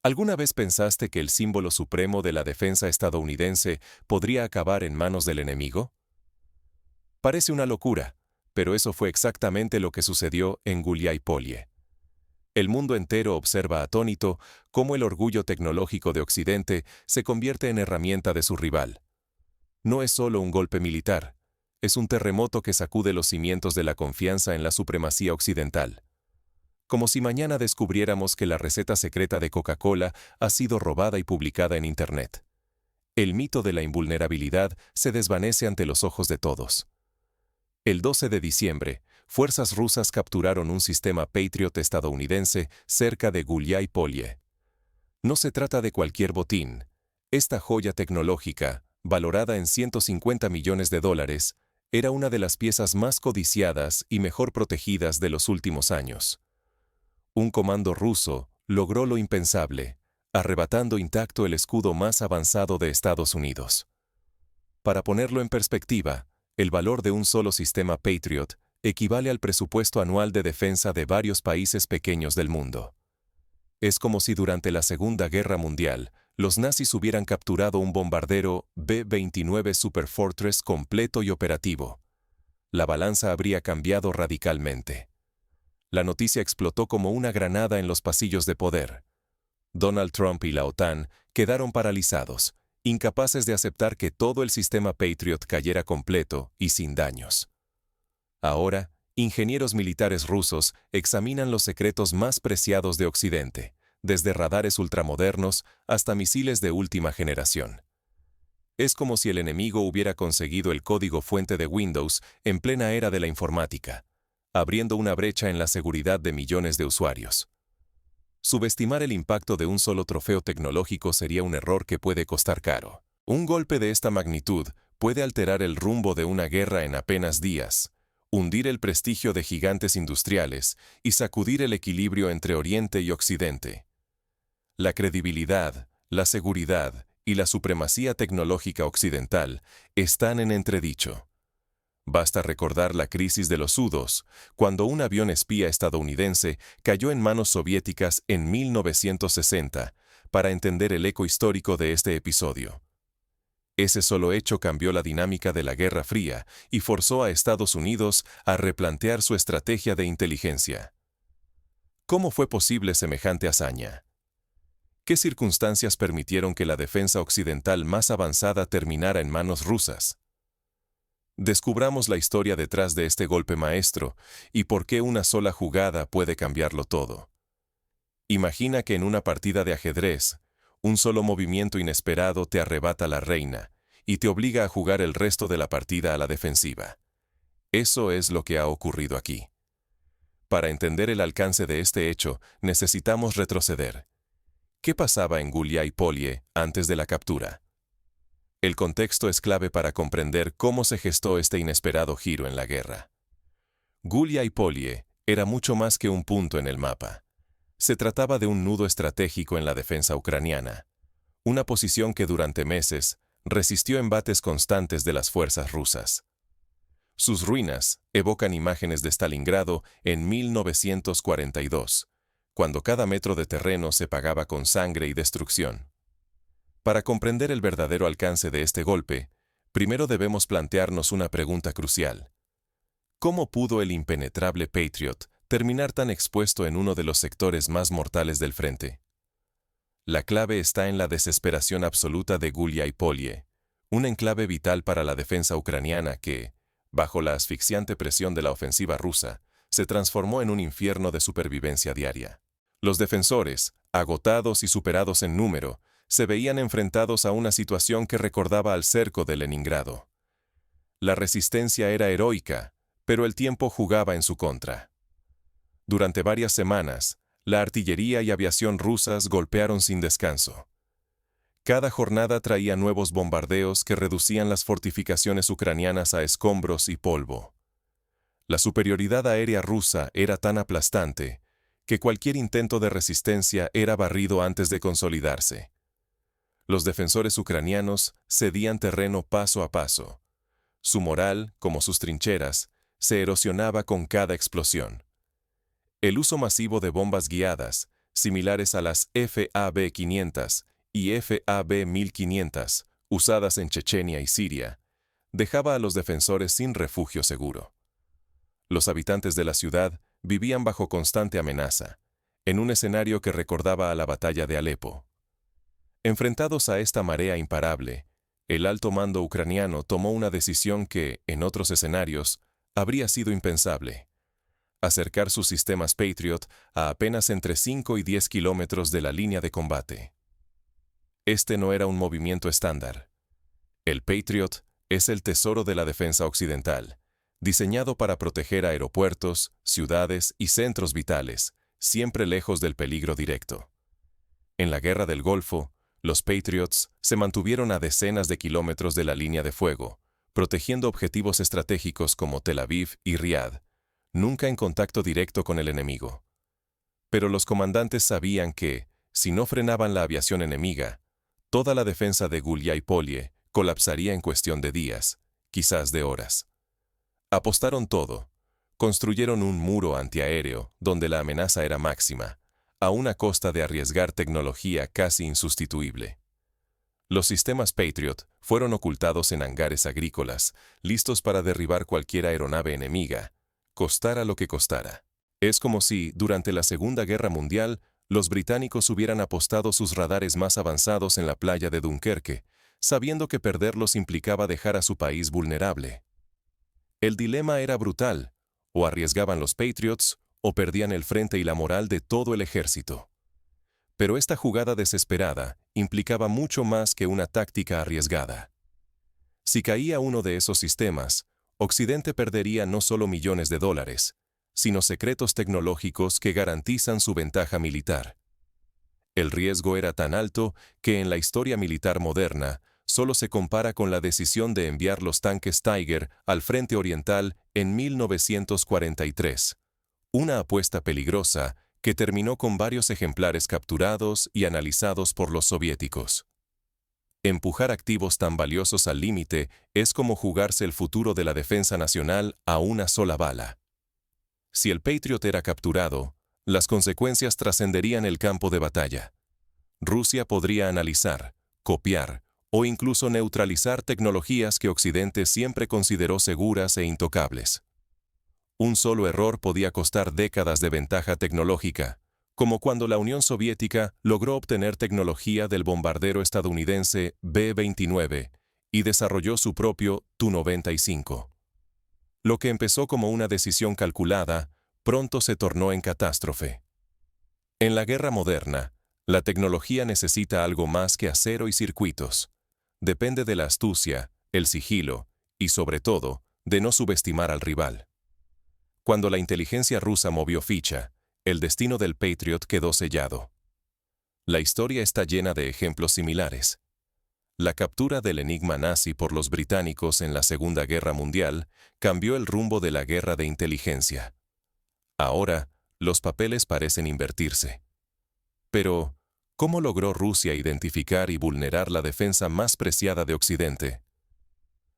¿Alguna vez pensaste que el símbolo supremo de la defensa estadounidense podría acabar en manos del enemigo? Parece una locura, pero eso fue exactamente lo que sucedió en Guliái-Polié. El mundo entero observa atónito cómo el orgullo tecnológico de Occidente se convierte en herramienta de su rival. No es solo un golpe militar, es un terremoto que sacude los cimientos de la confianza en la supremacía occidental. Como si mañana descubriéramos que la receta secreta de Coca-Cola ha sido robada y publicada en Internet. El mito de la invulnerabilidad se desvanece ante los ojos de todos. El 12 de diciembre, fuerzas rusas capturaron un sistema Patriot estadounidense cerca de Guliái-Polié. No se trata de cualquier botín. Esta joya tecnológica, valorada en $150 millones, era una de las piezas más codiciadas y mejor protegidas de los últimos años. Un comando ruso logró lo impensable, arrebatando intacto el escudo más avanzado de Estados Unidos. Para ponerlo en perspectiva, el valor de un solo sistema Patriot equivale al presupuesto anual de defensa de varios países pequeños del mundo. Es como si durante la Segunda Guerra Mundial, los nazis hubieran capturado un bombardero B-29 Superfortress completo y operativo. La balanza habría cambiado radicalmente. La noticia explotó como una granada en los pasillos de poder. Donald Trump y la OTAN quedaron paralizados, incapaces de aceptar que todo el sistema Patriot cayera completo y sin daños. Ahora, ingenieros militares rusos examinan los secretos más preciados de Occidente, desde radares ultramodernos hasta misiles de última generación. Es como si el enemigo hubiera conseguido el código fuente de Windows en plena era de la informática, abriendo una brecha en la seguridad de millones de usuarios. Subestimar el impacto de un solo trofeo tecnológico sería un error que puede costar caro. Un golpe de esta magnitud puede alterar el rumbo de una guerra en apenas días, hundir el prestigio de gigantes industriales y sacudir el equilibrio entre Oriente y Occidente. La credibilidad, la seguridad y la supremacía tecnológica occidental están en entredicho. Basta recordar la crisis de los Sudos, cuando un avión espía estadounidense cayó en manos soviéticas en 1960, para entender el eco histórico de este episodio. Ese solo hecho cambió la dinámica de la Guerra Fría y forzó a Estados Unidos a replantear su estrategia de inteligencia. ¿Cómo fue posible semejante hazaña? ¿Qué circunstancias permitieron que la defensa occidental más avanzada terminara en manos rusas? Descubramos la historia detrás de este golpe maestro y por qué una sola jugada puede cambiarlo todo. Imagina que en una partida de ajedrez, un solo movimiento inesperado te arrebata la reina y te obliga a jugar el resto de la partida a la defensiva. Eso es lo que ha ocurrido aquí. Para entender el alcance de este hecho, necesitamos retroceder. ¿Qué pasaba en Guliái-Polié antes de la captura? El contexto es clave para comprender cómo se gestó este inesperado giro en la guerra. Guliái-Polié era mucho más que un punto en el mapa. Se trataba de un nudo estratégico en la defensa ucraniana, una posición que durante meses resistió embates constantes de las fuerzas rusas. Sus ruinas evocan imágenes de Stalingrado en 1942, cuando cada metro de terreno se pagaba con sangre y destrucción. Para comprender el verdadero alcance de este golpe, primero debemos plantearnos una pregunta crucial. ¿Cómo pudo el impenetrable Patriot terminar tan expuesto en uno de los sectores más mortales del frente? La clave está en la desesperación absoluta de Guliái-Polié, un enclave vital para la defensa ucraniana que, bajo la asfixiante presión de la ofensiva rusa, se transformó en un infierno de supervivencia diaria. Los defensores, agotados y superados en número, se veían enfrentados a una situación que recordaba al cerco de Leningrado. La resistencia era heroica, pero el tiempo jugaba en su contra. Durante varias semanas, la artillería y aviación rusas golpearon sin descanso. Cada jornada traía nuevos bombardeos que reducían las fortificaciones ucranianas a escombros y polvo. La superioridad aérea rusa era tan aplastante que cualquier intento de resistencia era barrido antes de consolidarse. Los defensores ucranianos cedían terreno paso a paso. Su moral, como sus trincheras, se erosionaba con cada explosión. El uso masivo de bombas guiadas, similares a las FAB-500 y FAB-1500, usadas en Chechenia y Siria, dejaba a los defensores sin refugio seguro. Los habitantes de la ciudad vivían bajo constante amenaza, en un escenario que recordaba a la batalla de Alepo. Enfrentados a esta marea imparable, el alto mando ucraniano tomó una decisión que, en otros escenarios, habría sido impensable: acercar sus sistemas Patriot a apenas entre 5 y 10 kilómetros de la línea de combate. Este no era un movimiento estándar. El Patriot es el tesoro de la defensa occidental, diseñado para proteger aeropuertos, ciudades y centros vitales, siempre lejos del peligro directo. En la Guerra del Golfo, los Patriots se mantuvieron a decenas de kilómetros de la línea de fuego, protegiendo objetivos estratégicos como Tel Aviv y Riad, nunca en contacto directo con el enemigo. Pero los comandantes sabían que, si no frenaban la aviación enemiga, toda la defensa de Guliái-Polié colapsaría en cuestión de días, quizás de horas. Apostaron todo. Construyeron un muro antiaéreo donde la amenaza era máxima, a una costa de arriesgar tecnología casi insustituible. Los sistemas Patriot fueron ocultados en hangares agrícolas, listos para derribar cualquier aeronave enemiga, costara lo que costara. Es como si, durante la Segunda Guerra Mundial, los británicos hubieran apostado sus radares más avanzados en la playa de Dunkerque, sabiendo que perderlos implicaba dejar a su país vulnerable. El dilema era brutal: o arriesgaban los Patriots, o perdían el frente y la moral de todo el ejército. Pero esta jugada desesperada implicaba mucho más que una táctica arriesgada. Si caía uno de esos sistemas, Occidente perdería no solo millones de dólares, sino secretos tecnológicos que garantizan su ventaja militar. El riesgo era tan alto que en la historia militar moderna solo se compara con la decisión de enviar los tanques Tiger al frente oriental en 1943. Una apuesta peligrosa que terminó con varios ejemplares capturados y analizados por los soviéticos. Empujar activos tan valiosos al límite es como jugarse el futuro de la defensa nacional a una sola bala. Si el Patriot era capturado, las consecuencias trascenderían el campo de batalla. Rusia podría analizar, copiar o incluso neutralizar tecnologías que Occidente siempre consideró seguras e intocables. Un solo error podía costar décadas de ventaja tecnológica, como cuando la Unión Soviética logró obtener tecnología del bombardero estadounidense B-29 y desarrolló su propio Tu-95. Lo que empezó como una decisión calculada, pronto se tornó en catástrofe. En la guerra moderna, la tecnología necesita algo más que acero y circuitos. Depende de la astucia, el sigilo y, sobre todo, de no subestimar al rival. Cuando la inteligencia rusa movió ficha, el destino del Patriot quedó sellado. La historia está llena de ejemplos similares. La captura del enigma nazi por los británicos en la Segunda Guerra Mundial cambió el rumbo de la guerra de inteligencia. Ahora, los papeles parecen invertirse. Pero, ¿cómo logró Rusia identificar y vulnerar la defensa más preciada de Occidente?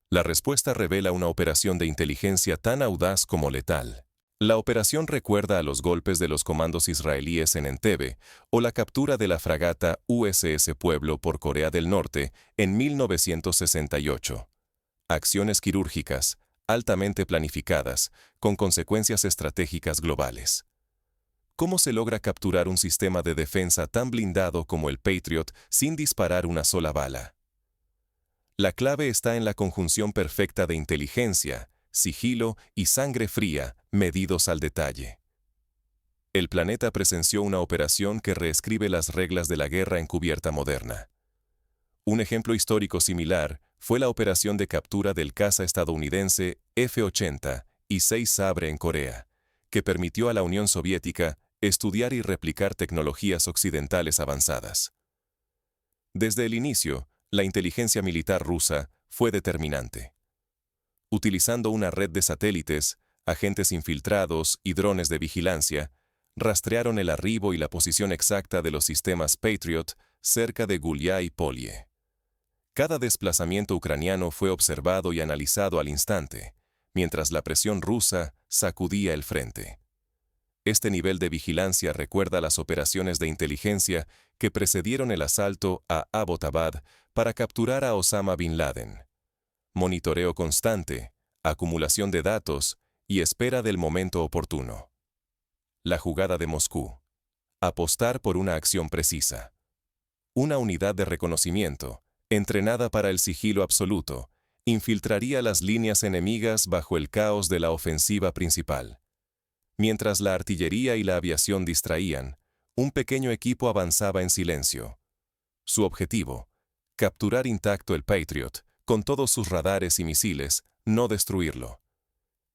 La respuesta revela una operación de inteligencia tan audaz como letal. La operación recuerda a los golpes de los comandos israelíes en Entebbe o la captura de la fragata USS Pueblo por Corea del Norte en 1968. Acciones quirúrgicas, altamente planificadas, con consecuencias estratégicas globales. ¿Cómo se logra capturar un sistema de defensa tan blindado como el Patriot sin disparar una sola bala? La clave está en la conjunción perfecta de inteligencia, sigilo y sangre fría, medidos al detalle. El planeta presenció una operación que reescribe las reglas de la guerra encubierta moderna. Un ejemplo histórico similar fue la operación de captura del caza estadounidense F-80 y 6 Sabre en Corea, que permitió a la Unión Soviética estudiar y replicar tecnologías occidentales avanzadas. Desde el inicio, la inteligencia militar rusa fue determinante. Utilizando una red de satélites, agentes infiltrados y drones de vigilancia, rastrearon el arribo y la posición exacta de los sistemas Patriot cerca de Guliái-Polié. Cada desplazamiento ucraniano fue observado y analizado al instante, mientras la presión rusa sacudía el frente. Este nivel de vigilancia recuerda las operaciones de inteligencia que precedieron el asalto a Abbottabad para capturar a Osama Bin Laden. Monitoreo constante, acumulación de datos y espera del momento oportuno. La jugada de Moscú. Apostar por una acción precisa. Una unidad de reconocimiento, entrenada para el sigilo absoluto, infiltraría las líneas enemigas bajo el caos de la ofensiva principal. Mientras la artillería y la aviación distraían, un pequeño equipo avanzaba en silencio. Su objetivo: capturar intacto el Patriot, con todos sus radares y misiles, no destruirlo.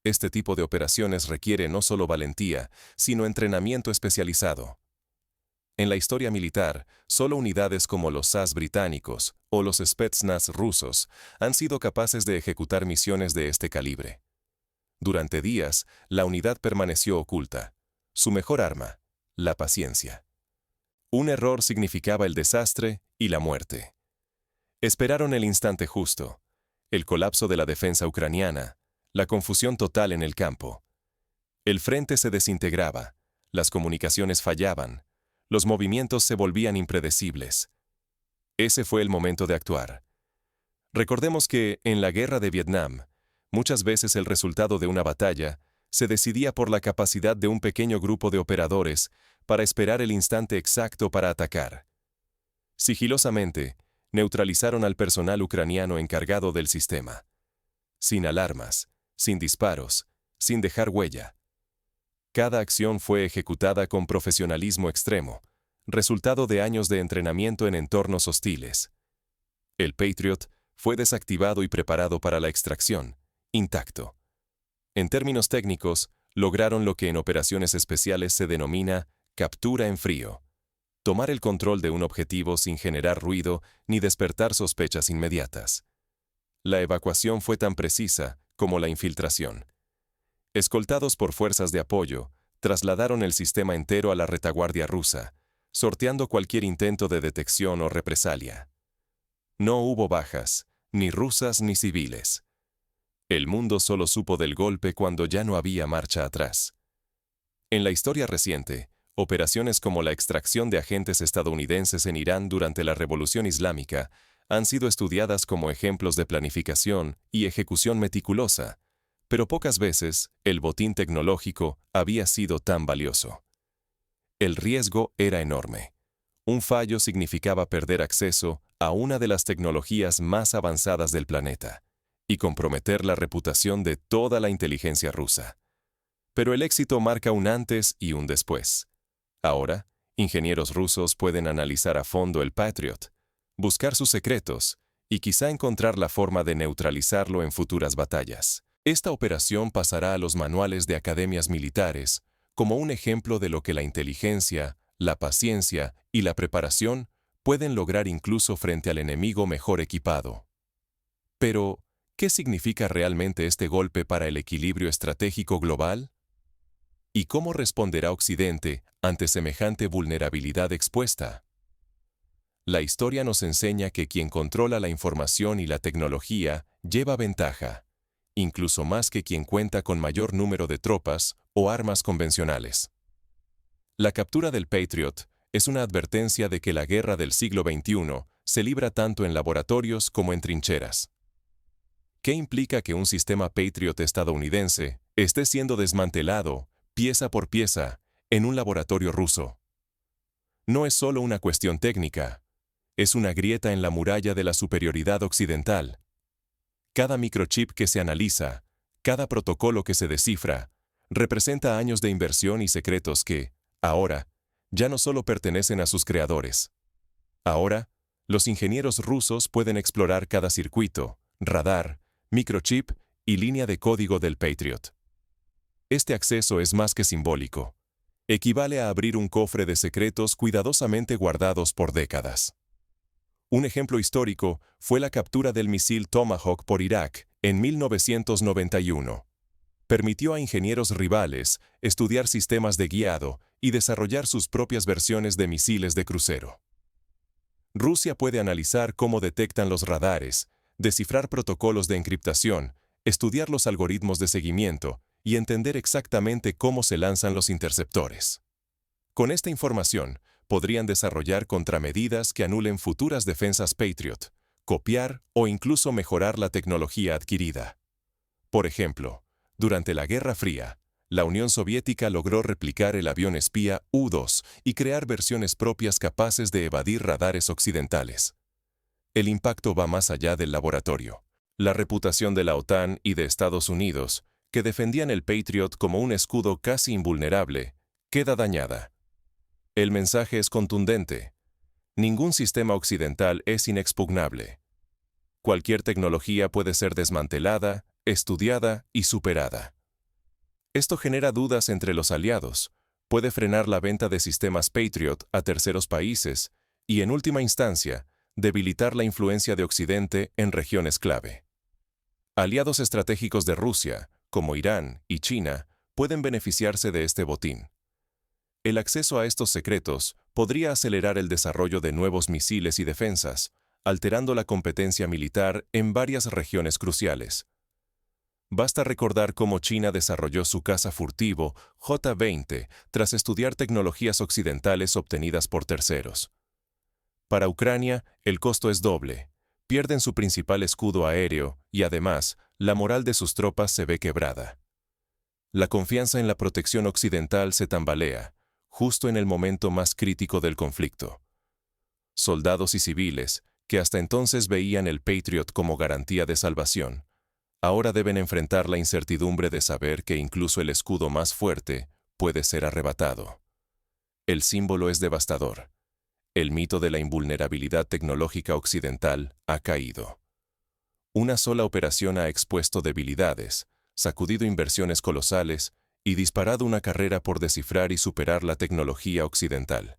Este tipo de operaciones requiere no solo valentía, sino entrenamiento especializado. En la historia militar, solo unidades como los SAS británicos o los Spetsnaz rusos han sido capaces de ejecutar misiones de este calibre. Durante días, la unidad permaneció oculta. Su mejor arma: la paciencia. Un error significaba el desastre y la muerte. Esperaron el instante justo, el colapso de la defensa ucraniana, la confusión total en el campo. El frente se desintegraba, las comunicaciones fallaban, los movimientos se volvían impredecibles. Ese fue el momento de actuar. Recordemos que, en la guerra de Vietnam, muchas veces el resultado de una batalla se decidía por la capacidad de un pequeño grupo de operadores para esperar el instante exacto para atacar. Sigilosamente, neutralizaron al personal ucraniano encargado del sistema. Sin alarmas, sin disparos, sin dejar huella. Cada acción fue ejecutada con profesionalismo extremo, resultado de años de entrenamiento en entornos hostiles. El Patriot fue desactivado y preparado para la extracción, intacto. En términos técnicos, lograron lo que en operaciones especiales se denomina captura en frío: tomar el control de un objetivo sin generar ruido ni despertar sospechas inmediatas. La evacuación fue tan precisa como la infiltración. Escoltados por fuerzas de apoyo, trasladaron el sistema entero a la retaguardia rusa, sorteando cualquier intento de detección o represalia. No hubo bajas, ni rusas ni civiles. El mundo solo supo del golpe cuando ya no había marcha atrás. En la historia reciente, operaciones como la extracción de agentes estadounidenses en Irán durante la Revolución Islámica han sido estudiadas como ejemplos de planificación y ejecución meticulosa, pero pocas veces el botín tecnológico había sido tan valioso. El riesgo era enorme. Un fallo significaba perder acceso a una de las tecnologías más avanzadas del planeta y comprometer la reputación de toda la inteligencia rusa. Pero el éxito marca un antes y un después. Ahora, ingenieros rusos pueden analizar a fondo el Patriot, buscar sus secretos y quizá encontrar la forma de neutralizarlo en futuras batallas. Esta operación pasará a los manuales de academias militares como un ejemplo de lo que la inteligencia, la paciencia y la preparación pueden lograr incluso frente al enemigo mejor equipado. Pero, ¿qué significa realmente este golpe para el equilibrio estratégico global? ¿Y cómo responderá Occidente ante semejante vulnerabilidad expuesta? La historia nos enseña que quien controla la información y la tecnología lleva ventaja, incluso más que quien cuenta con mayor número de tropas o armas convencionales. La captura del Patriot es una advertencia de que la guerra del siglo XXI se libra tanto en laboratorios como en trincheras. ¿Qué implica que un sistema Patriot estadounidense esté siendo desmantelado, pieza por pieza, en un laboratorio ruso? No es solo una cuestión técnica, es una grieta en la muralla de la superioridad occidental. Cada microchip que se analiza, cada protocolo que se descifra, representa años de inversión y secretos que, ahora, ya no solo pertenecen a sus creadores. Ahora, los ingenieros rusos pueden explorar cada circuito, radar, microchip y línea de código del Patriot. Este acceso es más que simbólico. Equivale a abrir un cofre de secretos cuidadosamente guardados por décadas. Un ejemplo histórico fue la captura del misil Tomahawk por Irak en 1991. Permitió a ingenieros rivales estudiar sistemas de guiado y desarrollar sus propias versiones de misiles de crucero. Rusia puede analizar cómo detectan los radares, descifrar protocolos de encriptación, estudiar los algoritmos de seguimiento y entender exactamente cómo se lanzan los interceptores. Con esta información, podrían desarrollar contramedidas que anulen futuras defensas Patriot, copiar o incluso mejorar la tecnología adquirida. Por ejemplo, durante la Guerra Fría, la Unión Soviética logró replicar el avión espía U-2 y crear versiones propias capaces de evadir radares occidentales. El impacto va más allá del laboratorio. La reputación de la OTAN y de Estados Unidos, que defendían el Patriot como un escudo casi invulnerable, queda dañada. El mensaje es contundente. Ningún sistema occidental es inexpugnable. Cualquier tecnología puede ser desmantelada, estudiada y superada. Esto genera dudas entre los aliados, puede frenar la venta de sistemas Patriot a terceros países y, en última instancia, debilitar la influencia de Occidente en regiones clave. Aliados estratégicos de Rusia, como Irán y China, pueden beneficiarse de este botín. El acceso a estos secretos podría acelerar el desarrollo de nuevos misiles y defensas, alterando la competencia militar en varias regiones cruciales. Basta recordar cómo China desarrolló su caza furtivo J-20 tras estudiar tecnologías occidentales obtenidas por terceros. Para Ucrania, el costo es doble. Pierden su principal escudo aéreo y, además, la moral de sus tropas se ve quebrada. La confianza en la protección occidental se tambalea, justo en el momento más crítico del conflicto. Soldados y civiles, que hasta entonces veían el Patriot como garantía de salvación, ahora deben enfrentar la incertidumbre de saber que incluso el escudo más fuerte puede ser arrebatado. El símbolo es devastador. El mito de la invulnerabilidad tecnológica occidental ha caído. Una sola operación ha expuesto debilidades, sacudido inversiones colosales y disparado una carrera por descifrar y superar la tecnología occidental.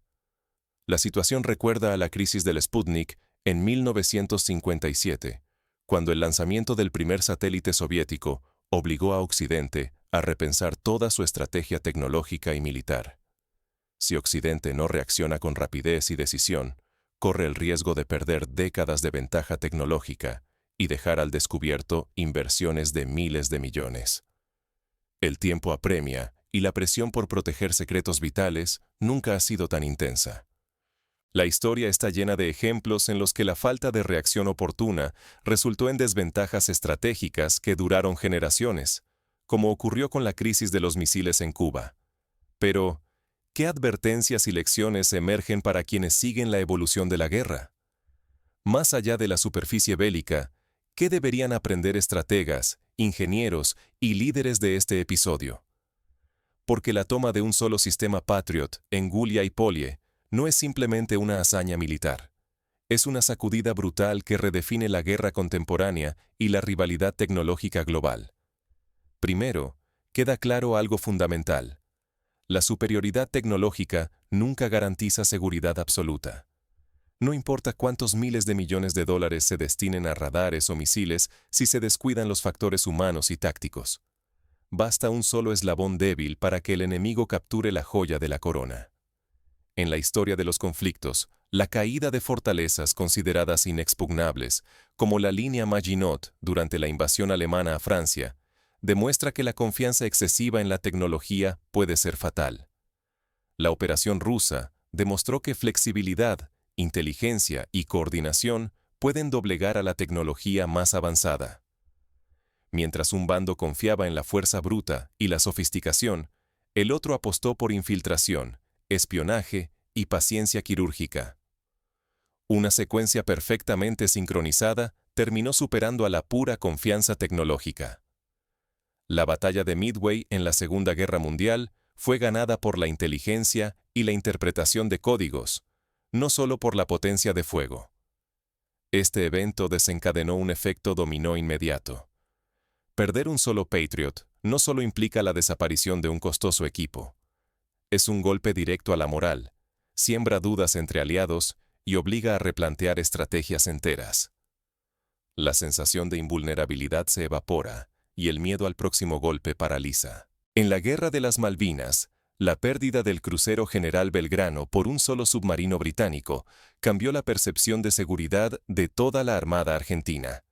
La situación recuerda a la crisis del Sputnik en 1957, cuando el lanzamiento del primer satélite soviético obligó a Occidente a repensar toda su estrategia tecnológica y militar. Si Occidente no reacciona con rapidez y decisión, corre el riesgo de perder décadas de ventaja tecnológica y dejar al descubierto inversiones de miles de millones. El tiempo apremia y la presión por proteger secretos vitales nunca ha sido tan intensa. La historia está llena de ejemplos en los que la falta de reacción oportuna resultó en desventajas estratégicas que duraron generaciones, como ocurrió con la crisis de los misiles en Cuba. Pero, ¿qué advertencias y lecciones emergen para quienes siguen la evolución de la guerra? Más allá de la superficie bélica, ¿qué deberían aprender estrategas, ingenieros y líderes de este episodio? Porque la toma de un solo sistema Patriot en Gulia y Polje no es simplemente una hazaña militar. Es una sacudida brutal que redefine la guerra contemporánea y la rivalidad tecnológica global. Primero, queda claro algo fundamental. La superioridad tecnológica nunca garantiza seguridad absoluta. No importa cuántos miles de millones de dólares se destinen a radares o misiles si se descuidan los factores humanos y tácticos. Basta un solo eslabón débil para que el enemigo capture la joya de la corona. En la historia de los conflictos, la caída de fortalezas consideradas inexpugnables, como la línea Maginot durante la invasión alemana a Francia, demuestra que la confianza excesiva en la tecnología puede ser fatal. La operación rusa demostró que flexibilidad, inteligencia y coordinación pueden doblegar a la tecnología más avanzada. Mientras un bando confiaba en la fuerza bruta y la sofisticación, el otro apostó por infiltración, espionaje y paciencia quirúrgica. Una secuencia perfectamente sincronizada terminó superando a la pura confianza tecnológica. La batalla de Midway en la Segunda Guerra Mundial fue ganada por la inteligencia y la interpretación de códigos, no solo por la potencia de fuego. Este evento desencadenó un efecto dominó inmediato. Perder un solo Patriot no solo implica la desaparición de un costoso equipo. Es un golpe directo a la moral, siembra dudas entre aliados y obliga a replantear estrategias enteras. La sensación de invulnerabilidad se evapora y el miedo al próximo golpe paraliza. En la Guerra de las Malvinas, la pérdida del crucero General Belgrano por un solo submarino británico cambió la percepción de seguridad de toda la Armada Argentina.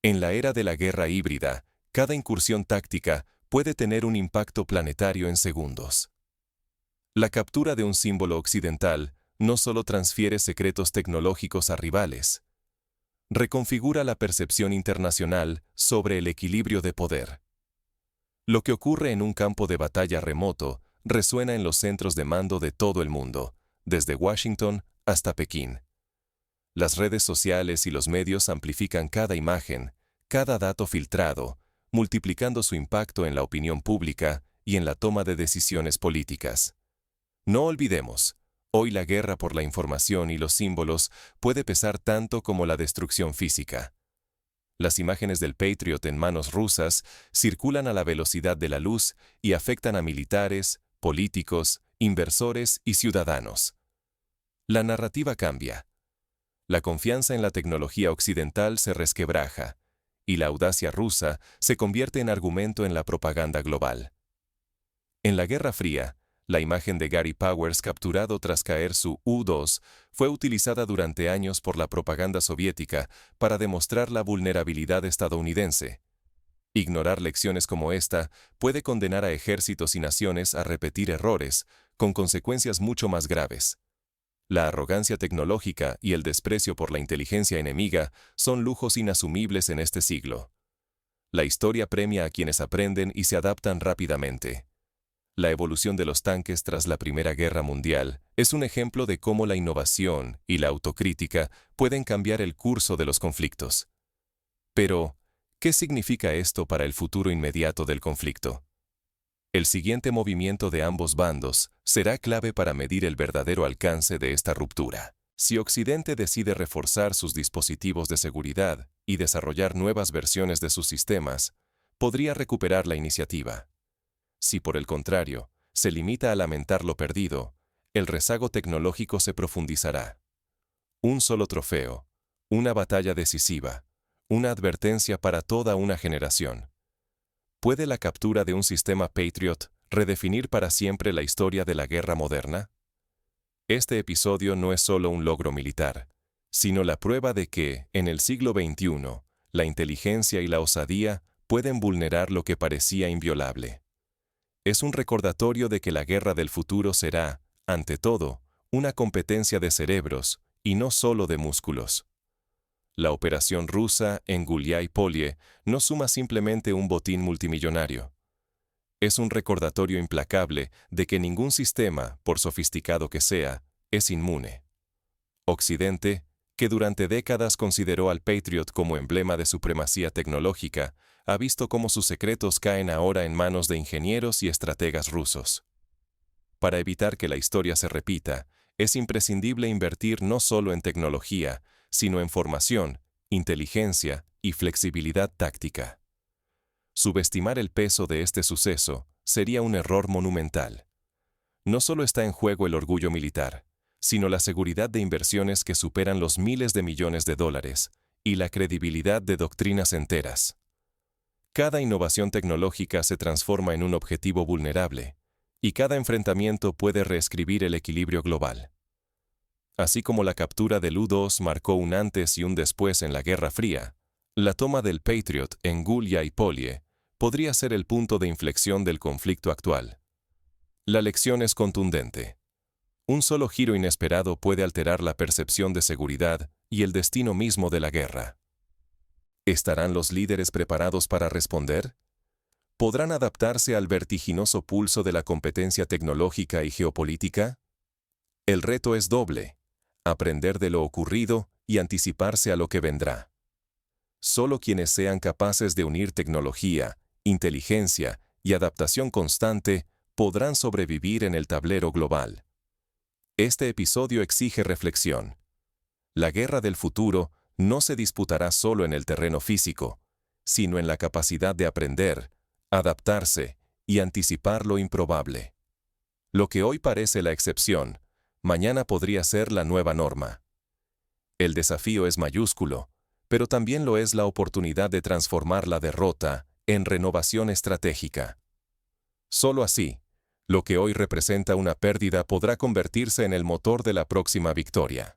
En la era de la guerra híbrida, cada incursión táctica puede tener un impacto planetario en segundos. La captura de un símbolo occidental no solo transfiere secretos tecnológicos a rivales, reconfigura la percepción internacional sobre el equilibrio de poder. Lo que ocurre en un campo de batalla remoto resuena en los centros de mando de todo el mundo, desde Washington hasta Pekín. Las redes sociales y los medios amplifican cada imagen, cada dato filtrado, multiplicando su impacto en la opinión pública y en la toma de decisiones políticas. No olvidemos, hoy la guerra por la información y los símbolos puede pesar tanto como la destrucción física. Las imágenes del Patriot en manos rusas circulan a la velocidad de la luz y afectan a militares, políticos, inversores y ciudadanos. La narrativa cambia. La confianza en la tecnología occidental se resquebraja, y la audacia rusa se convierte en argumento en la propaganda global. En la Guerra Fría, la imagen de Gary Powers capturado tras caer su U-2 fue utilizada durante años por la propaganda soviética para demostrar la vulnerabilidad estadounidense. Ignorar lecciones como esta puede condenar a ejércitos y naciones a repetir errores, con consecuencias mucho más graves. La arrogancia tecnológica y el desprecio por la inteligencia enemiga son lujos inasumibles en este siglo. La historia premia a quienes aprenden y se adaptan rápidamente. La evolución de los tanques tras la Primera Guerra Mundial es un ejemplo de cómo la innovación y la autocrítica pueden cambiar el curso de los conflictos. Pero, ¿qué significa esto para el futuro inmediato del conflicto? El siguiente movimiento de ambos bandos será clave para medir el verdadero alcance de esta ruptura. Si Occidente decide reforzar sus dispositivos de seguridad y desarrollar nuevas versiones de sus sistemas, podría recuperar la iniciativa. Si por el contrario, se limita a lamentar lo perdido, el rezago tecnológico se profundizará. Un solo trofeo, una batalla decisiva, una advertencia para toda una generación. ¿Puede la captura de un sistema Patriot redefinir para siempre la historia de la guerra moderna? Este episodio no es solo un logro militar, sino la prueba de que, en el siglo XXI, la inteligencia y la osadía pueden vulnerar lo que parecía inviolable. Es un recordatorio de que la guerra del futuro será, ante todo, una competencia de cerebros y no solo de músculos. La operación rusa en Gulyai-Polye no suma simplemente un botín multimillonario. Es un recordatorio implacable de que ningún sistema, por sofisticado que sea, es inmune. Occidente, que durante décadas consideró al Patriot como emblema de supremacía tecnológica, ha visto cómo sus secretos caen ahora en manos de ingenieros y estrategas rusos. Para evitar que la historia se repita, es imprescindible invertir no solo en tecnología, sino en formación, inteligencia y flexibilidad táctica. Subestimar el peso de este suceso sería un error monumental. No solo está en juego el orgullo militar, sino la seguridad de inversiones que superan los miles de millones de dólares y la credibilidad de doctrinas enteras. Cada innovación tecnológica se transforma en un objetivo vulnerable, y cada enfrentamiento puede reescribir el equilibrio global. Así como la captura del U-2 marcó un antes y un después en la Guerra Fría, la toma del Patriot en Gulyai-Polye podría ser el punto de inflexión del conflicto actual. La lección es contundente. Un solo giro inesperado puede alterar la percepción de seguridad y el destino mismo de la guerra. ¿Estarán los líderes preparados para responder? ¿Podrán adaptarse al vertiginoso pulso de la competencia tecnológica y geopolítica? El reto es doble: aprender de lo ocurrido y anticiparse a lo que vendrá. Solo quienes sean capaces de unir tecnología, inteligencia y adaptación constante podrán sobrevivir en el tablero global. Este episodio exige reflexión. La guerra del futuro no se disputará solo en el terreno físico, sino en la capacidad de aprender, adaptarse y anticipar lo improbable. Lo que hoy parece la excepción, mañana podría ser la nueva norma. El desafío es mayúsculo, pero también lo es la oportunidad de transformar la derrota en renovación estratégica. Solo así, lo que hoy representa una pérdida podrá convertirse en el motor de la próxima victoria.